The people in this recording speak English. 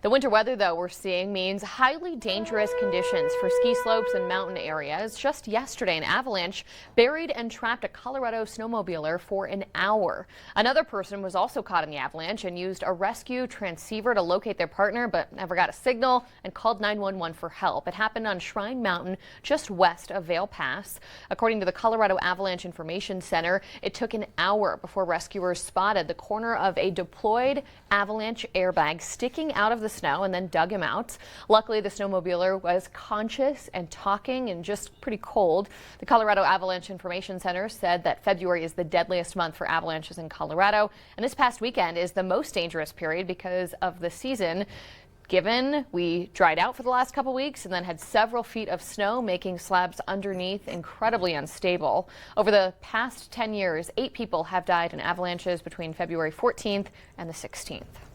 The winter weather, though, we're seeing means highly dangerous conditions for ski slopes and mountain areas. Just yesterday, an avalanche buried and trapped a Colorado snowmobiler for an hour. Another person was also caught in the avalanche and used a rescue transceiver to locate their partner, but never got a signal and called 911 for help. It happened on Shrine Mountain, just west of Vail Pass. According to the Colorado Avalanche Information Center, it took an hour before rescuers spotted the corner of a deployed avalanche airbag sticking out of the snow and then dug him out. Luckily, the snowmobiler was conscious and talking and just pretty cold. The Colorado Avalanche Information Center said that February is the deadliest month for avalanches in Colorado, and this past weekend is the most dangerous period because of the season. Given we dried out for the last couple weeks and then had several feet of snow, making slabs underneath incredibly unstable. Over the past 10 years, 8 people have died in avalanches between February 14th and the 16th.